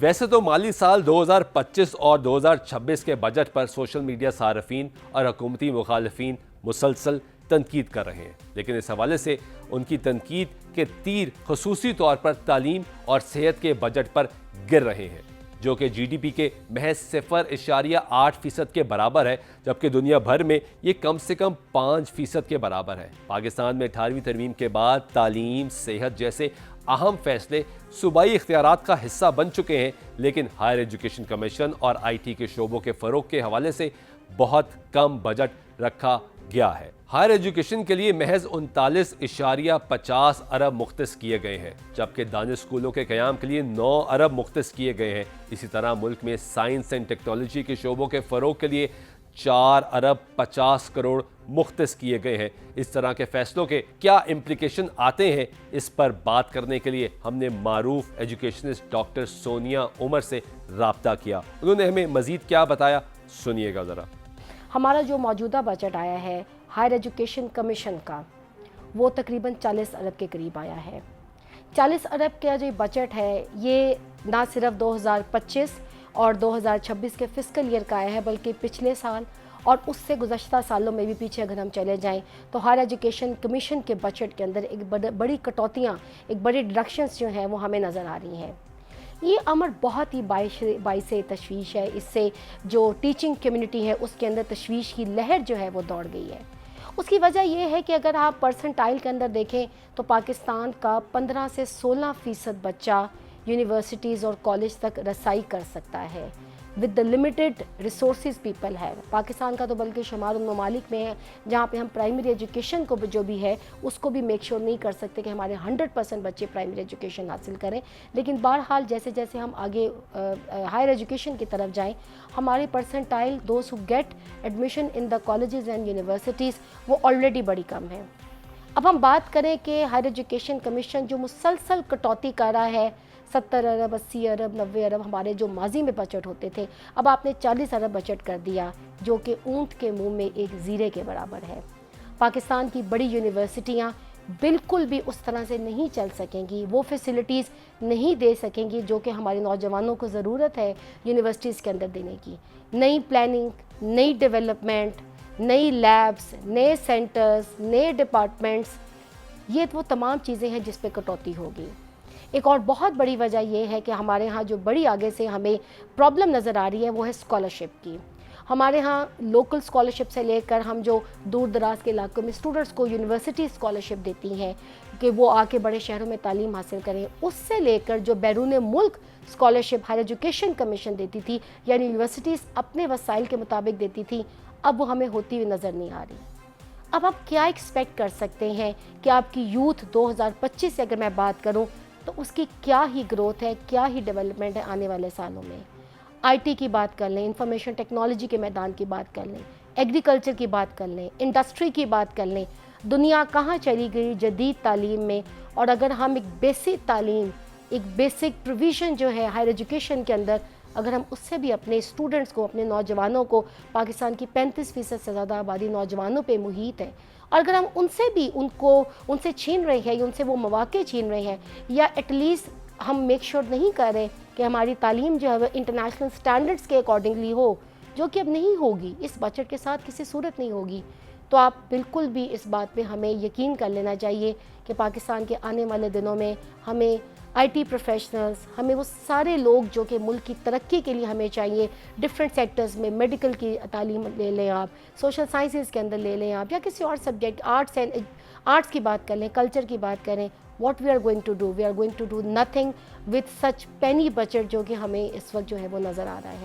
ویسے تو مالی سال 2025 اور 2026 کے بجٹ پر سوشل میڈیا صارفین اور حکومتی مخالفین مسلسل تنقید کر رہے ہیں، لیکن اس حوالے سے ان کی تنقید کے تیر خصوصی طور پر تعلیم اور صحت کے بجٹ پر گر رہے ہیں، جو کہ جی ڈی پی کے محض 0.8% کے برابر ہے، جبکہ دنیا بھر میں یہ کم سے کم 5% کے برابر ہے۔ پاکستان میں 18ویں ترمیم کے بعد تعلیم، صحت جیسے اہم فیصلے صوبائی اختیارات کا حصہ بن چکے ہیں، لیکن ہائر ایجوکیشن کمیشن اور آئی ٹی کے شعبوں کے فروغ کے حوالے سے بہت کم بجٹ رکھا گیا ہے۔ ہائر ایجوکیشن کے لیے محض 39.50 ارب مختص کیے گئے ہیں، جبکہ دانش اسکولوں کے قیام کے لیے 9 ارب مختص کیے گئے ہیں۔ اسی طرح ملک میں سائنس اینڈ ٹیکنالوجی کے شعبوں کے فروغ کے لیے 4 ارب 50 کروڑ مختص کیے گئے ہیں۔ اس طرح کے فیصلوں کے کیا امپلیکیشن آتے ہیں، اس پر بات کرنے کے لیے ہم نے معروف ایجوکیشنسٹ ڈاکٹر سونیا عمر سے رابطہ کیا۔ انہوں نے ہمیں مزید کیا بتایا، سنیے گا ذرا۔ ہمارا جو موجودہ بجٹ آیا ہے ہائر ایجوکیشن کمیشن کا، وہ تقریباً 40 ارب کے قریب آیا ہے۔ 40 ارب کا جو بجٹ ہے یہ نہ صرف 2025 اور 2026 کے فسکل ایئر کا آیا ہے، بلکہ پچھلے سال اور اس سے گزشتہ سالوں میں بھی پیچھے اگر ہم چلے جائیں تو ہائر ایجوکیشن کمیشن کے بجٹ کے اندر ایک بڑی کٹوتیاں، ایک بڑی ڈڈکشنز جو ہیں وہ ہمیں نظر آ رہی ہیں۔ یہ امر بہت ہی باعث تشویش ہے۔ اس سے جو ٹیچنگ کمیونٹی ہے اس کے اندر تشویش کی لہر جو ہے وہ دوڑ گئی ہے۔ اس کی وجہ یہ ہے کہ اگر آپ پرسنٹائل کے اندر دیکھیں تو پاکستان کا 15 سے 16% بچہ یونیورسٹیز اور کالج تک رسائی کر سکتا ہے with the limited resources people ہے۔ پاکستان کا تو بلکہ شمار ان ممالک میں ہے جہاں پہ ہم پرائمری ایجوکیشن کو جو بھی ہے اس کو بھی میک شور نہیں کر سکتے کہ ہمارے 100% بچے پرائمری ایجوکیشن حاصل کریں۔ لیکن بہرحال جیسے جیسے ہم آگے ہائر ایجوکیشن کی طرف جائیں، ہماری percentile those who get admission in the colleges and universities وہ آلریڈی بڑی کم ہے۔ اب ہم بات کریں کہ ہائر ایجوکیشن کمیشن جو مسلسل کٹوتی کر رہا ہے، 70 ارب 80 ارب 90 ارب ہمارے جو ماضی میں بجٹ ہوتے تھے، اب آپ نے 40 ارب بجٹ کر دیا، جو کہ اونٹ کے منہ میں ایک زیرے کے برابر ہے۔ پاکستان کی بڑی یونیورسٹیاں بالکل بھی اس طرح سے نہیں چل سکیں گی، وہ فیسلٹیز نہیں دے سکیں گی جو کہ ہمارے نوجوانوں کو ضرورت ہے یونیورسٹیز کے اندر دینے کی۔ نئی پلاننگ، نئی ڈیولپمنٹ، نئی لیبس، نئے سینٹرز، نئے ڈپارٹمنٹس، یہ وہ تمام چیزیں ہیں جس پہ کٹوتی ہوگی۔ ایک اور بہت بڑی وجہ یہ ہے کہ ہمارے ہاں جو بڑی آگے سے ہمیں پرابلم نظر آ رہی ہے وہ ہے اسکالرشپ کی۔ ہمارے ہاں لوکل اسکالرشپ سے لے کر ہم جو دور دراز کے علاقوں میں اسٹوڈنٹس کو یونیورسٹی اسکالرشپ دیتی ہیں کہ وہ آ کے بڑے شہروں میں تعلیم حاصل کریں، اس سے لے کر جو بیرون ملک اسکالرشپ ہائر ایجوکیشن کمیشن دیتی تھی، یعنی یونیورسٹیز اپنے وسائل کے مطابق دیتی تھی، اب وہ ہمیں ہوتی ہوئی نظر نہیں آ رہی۔ اب آپ کیا ایکسپیکٹ کر سکتے ہیں کہ آپ کی یوتھ 2025 سے اگر میں بات کروں تو اس کی کیا ہی گروتھ ہے، کیا ہی ڈیولپمنٹ ہے آنے والے سالوں میں۔ آئی ٹی کی بات کر لیں، انفارمیشن ٹیکنالوجی کے میدان کی بات کر لیں، ایگریکلچر کی بات کر لیں، انڈسٹری کی بات کر لیں، دنیا کہاں چلی گئی جدید تعلیم میں۔ اور اگر ہم ایک بیسک تعلیم، ایک بیسک پروویژن جو ہے ہائر ایجوکیشن کے اندر، اگر ہم اس سے بھی اپنے اسٹوڈنٹس کو، اپنے نوجوانوں کو، پاکستان کی 35% سے زیادہ آبادی نوجوانوں پہ محیط ہے، اور اگر ہم ان سے بھی ان سے چھین رہے ہیں یا ان سے وہ مواقع چھین رہے ہیں، یا ایٹ لیسٹ ہم میک شور نہیں کر رہے کہ ہماری تعلیم جو ہے وہ انٹرنیشنل سٹینڈرڈز کے اکارڈنگلی ہو، جو کہ اب نہیں ہوگی، اس بجٹ کے ساتھ کسی صورت نہیں ہوگی، تو آپ بالکل بھی اس بات پہ ہمیں یقین کر لینا چاہیے کہ پاکستان کے آنے والے دنوں میں ہمیں آئی ٹی پروفیشنلز، ہمیں وہ سارے لوگ جو کہ ملک کی ترقی کے لیے ہمیں چاہیے، ڈفرینٹ سیکٹرز میں، میڈیکل کی تعلیم لے لیں آپ، سوشل سائنسز کے اندر لے لیں آپ، یا کسی اور سبجیکٹ، آرٹس کی بات کر لیں، کلچر کی بات کریں، what we are going to do, we are going to do nothing with such penny budget جو کہ ہمیں اس وقت جو ہے وہ نظر آ رہا ہے۔